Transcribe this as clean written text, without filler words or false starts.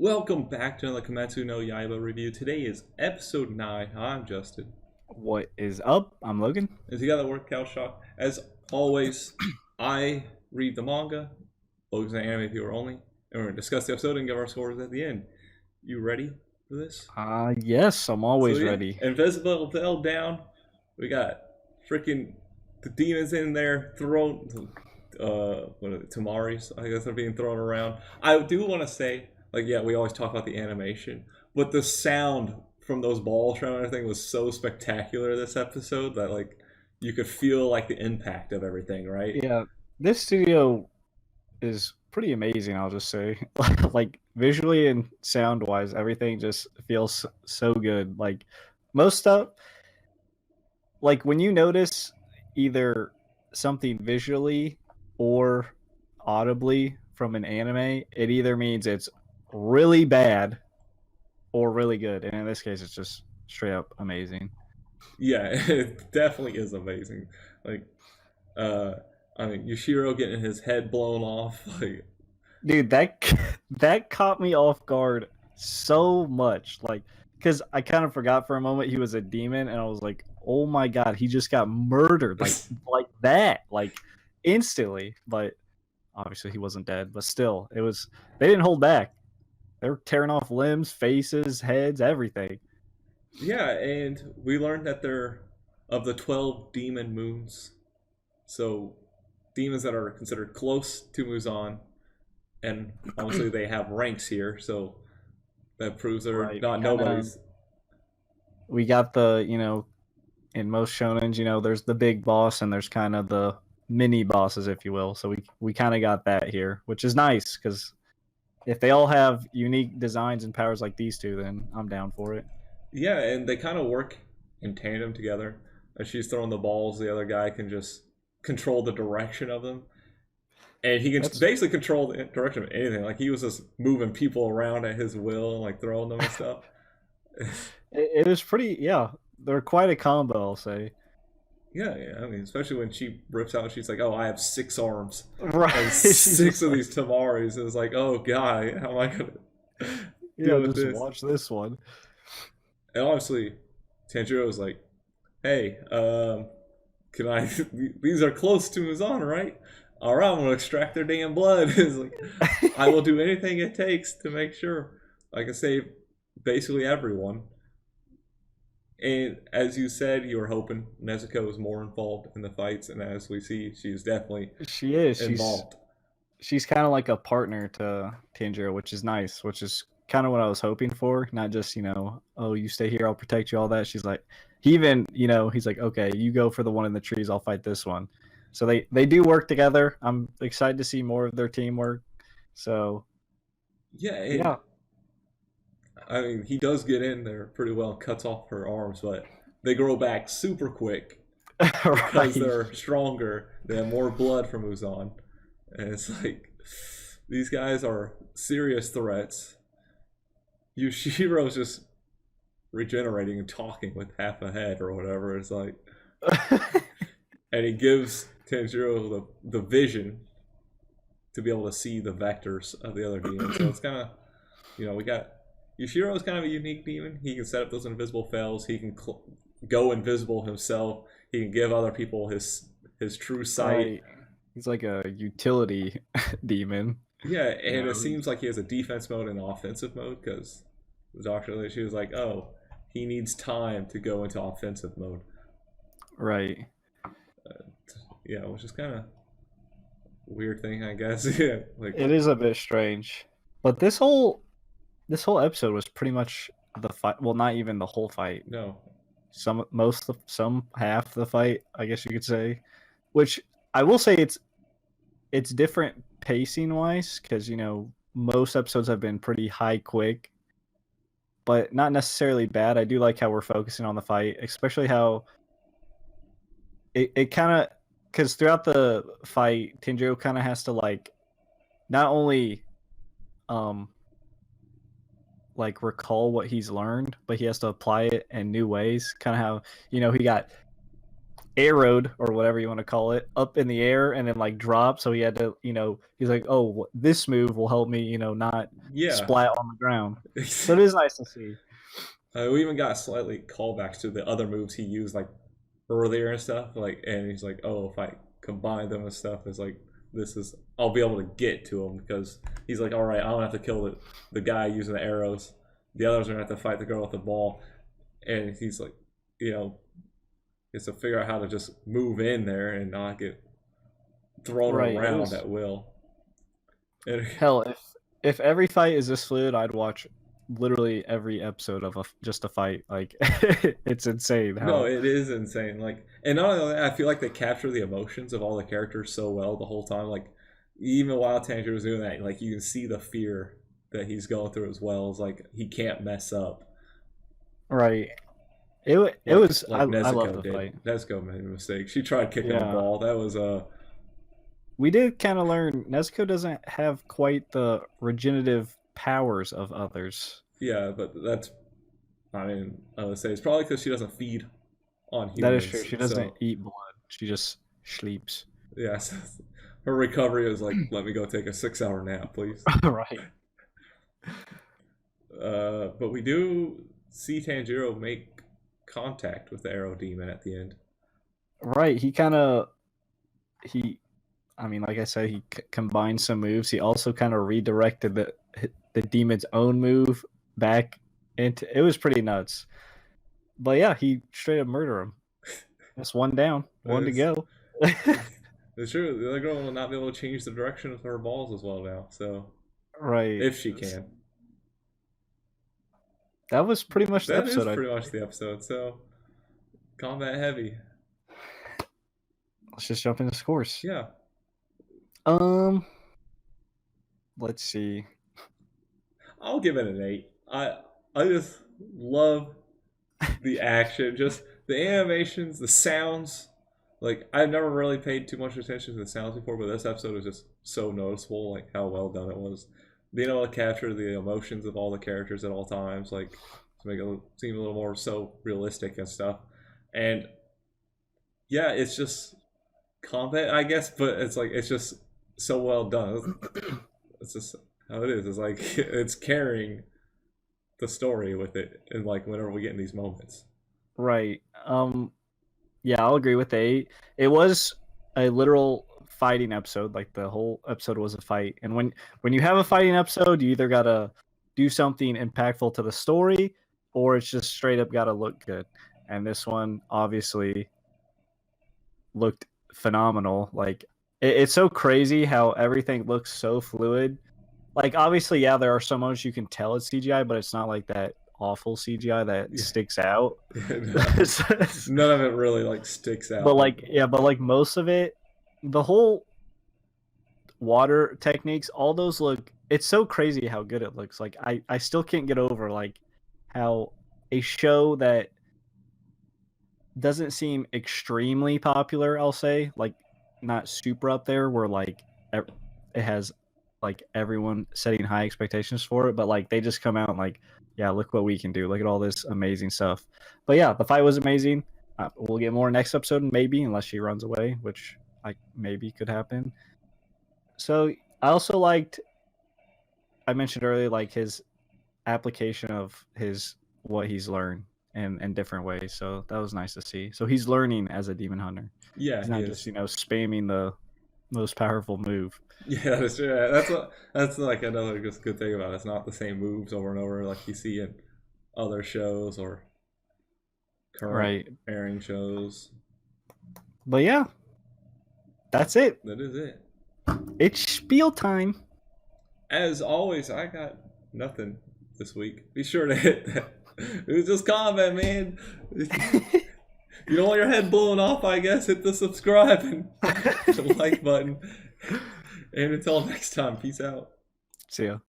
Welcome back to another Kimetsu no Yaiba review. Today is episode 9. I'm Justin. What is up? I'm Logan. And together we're Cal Shock. As always, I read the manga, Logan's an anime viewer only, and we're going to discuss the episode and give our scores at the end. You ready for this? Yes, I'm always ready. Invisible fell down. We got freaking the demons in there thrown. What are they? Tamaris, I guess they're being thrown around. I do want to say, we always talk about the animation, but the sound from those balls and everything was so spectacular this episode that you could feel the impact of everything, right? Yeah, this studio is pretty amazing, I'll just say. Visually and sound wise, everything just feels so good. Most stuff, when you notice either something visually or audibly from an anime, it either means it's really bad or really good, and in this case it's just straight up amazing. Yeah, it definitely is amazing. Yushiro getting his head blown off, dude, that caught me off guard so much, because I kind of forgot for a moment he was a demon, and I was like, oh my god, he just got murdered like that, instantly. But obviously he wasn't dead, but still, they didn't hold back. They were tearing off limbs, faces, heads, everything. Yeah, and we learned that they're of the 12 demon moons. So, demons that are considered close to Muzan. And obviously they have ranks here, so that proves they're not nobodies. We got in most shonens, there's the big boss and there's kind of the mini bosses, if you will. So we kind of got that here, which is nice, because if they all have unique designs and powers like these two, then I'm down for it. Yeah, and they kind of work in tandem together. As she's throwing the balls, the other guy can just control the direction of them. And he can basically control the direction of anything. He was just moving people around at his will and throwing them and stuff. It was pretty, yeah. They're quite a combo, I'll say. Yeah. I mean, especially when she rips out, she's like, "Oh, I have 6 arms, right? And 6 of these Tamaris." It's like, "Oh God, how am I gonna deal with this? Watch this one." And honestly, Tanjiro was like, "Hey, can I? These are close to Muzan, right? All right, I'm gonna extract their damn blood." It's like, I will do anything it takes to make sure I can save basically everyone. And as you said, you were hoping Nezuko was more involved in the fights, and as we see, she's definitely involved. She's kind of like a partner to Tanjiro, which is nice, which is kind of what I was hoping for. Not just, oh, you stay here, I'll protect you, all that. She's like, he's like, okay, you go for the one in the trees, I'll fight this one. So they do work together. I'm excited to see more of their teamwork. So yeah. I mean, he does get in there pretty well and cuts off her arms, but they grow back super quick because they're stronger. They have more blood from Muzan. And it's like, these guys are serious threats. Yushiro's just regenerating and talking with half a head or whatever. It's like, and he gives Tanjiro the vision to be able to see the vectors of the other demons. So it's kind of, we got Yushiro's kind of a unique demon. He can set up those invisible fells. He can go invisible himself. He can give other people his true sight. Right. He's like a utility demon. Yeah, and it seems like he has a defense mode and an offensive mode, because the doctor, she was like, oh, he needs time to go into offensive mode. Right. Yeah, which is kind of weird thing, I guess. Yeah, it is a bit strange, but this whole episode was pretty much the fight. Well, not even the whole fight. No, some half the fight, I guess you could say. Which I will say it's different pacing wise, because most episodes have been pretty high quick, but not necessarily bad. I do like how we're focusing on the fight, especially how it kind of, because throughout the fight, Tanjiro kind of has to not only recall what he's learned, but he has to apply it in new ways. Kind of how he got arrowed or whatever you want to call it up in the air and then like drop. So he had to, he's like, oh, this move will help me, not Yeah. splat on the ground. So it is nice to see. We even got slightly callbacks to the other moves he used like earlier and stuff. Like, and he's like, oh, if I combine them and stuff, it's like I'll be able to get to him because he's like, all right, I don't have to kill the guy using the arrows. The others are gonna have to fight the girl with the ball, and he's like, is to figure out how to just move in there and not get thrown around at will. And, hell, if every fight is this fluid, I'd watch literally every episode of just a fight. Like, it's insane. No, it is insane. Like, and not only that, I feel like they capture the emotions of all the characters so well the whole time. Like, even while Tanjiro was doing that, like you can see the fear that he's going through as well. It's like he can't mess up. Right. It was like I Nezuko love the did. fight. Nezuko made a mistake. She tried kicking the ball. That was We did kind of learn Nezuko doesn't have quite the regenerative powers of others. Yeah, but that's. I mean, I would say it's probably because she doesn't feed on humans. That is true. She doesn't eat blood. She just sleeps. Yeah, so her recovery is like, let me go take a 6-hour nap, please. Right. But we do see Tanjiro make contact with the Arrow Demon at the end. Right. I mean, like I said, he combined some moves. He also kind of redirected the demon's own move back into. It was pretty nuts. But yeah, he straight up murdered him. That's one down, one to go. It's true. The other girl will not be able to change the direction of her balls as well now. So, right, if she can. That was pretty much the episode. That is pretty much the episode. So, combat heavy. Let's just jump into scores. Yeah. Let's see. I'll give it an 8. I just love the action, just the animations, the sounds. Like, I've never really paid too much attention to the sounds before, but this episode was just so noticeable, like how well done it was. Being able to capture the emotions of all the characters at all times, like to make it seem a little more so realistic and stuff. And yeah, it's just combat, I guess, but it's just so well done. It's just how it is. It's like it's carrying the story with it, and like whenever we get in these moments. Right. Yeah, I'll agree with the 8. It was a literal fighting episode. Like the whole episode was a fight. And when you have a fighting episode, you either gotta do something impactful to the story, or it's just straight up gotta look good. And this one obviously looked phenomenal. Like it's so crazy how everything looks so fluid. Like obviously, yeah, there are some moments you can tell it's CGI, but it's not like that awful CGI that sticks out. None of it really like sticks out. But like most of it, the whole water techniques, all those look. It's so crazy how good it looks. Like I still can't get over like how a show that doesn't seem extremely popular, I'll say, like not super up there, where like it has like everyone setting high expectations for it, but like they just come out and like, yeah, look what we can do. Look at all this amazing stuff. But yeah, the fight was amazing. We'll get more next episode, maybe, unless she runs away, which maybe could happen. So I also liked, I mentioned earlier, like his application of what he's learned in different ways. So that was nice to see. So he's learning as a demon hunter. Yeah, he's not just spamming the most powerful move. Yeah, that's true. That's like another just good thing about it. It's not the same moves over and over like you see in other shows or current airing shows. But yeah, that's it. That is it. It's spiel time. As always, I got nothing this week. Be sure to hit that. It was just combat, man. You don't want your head blown off, I guess. Hit the subscribe and the like button. And until next time, peace out. See ya.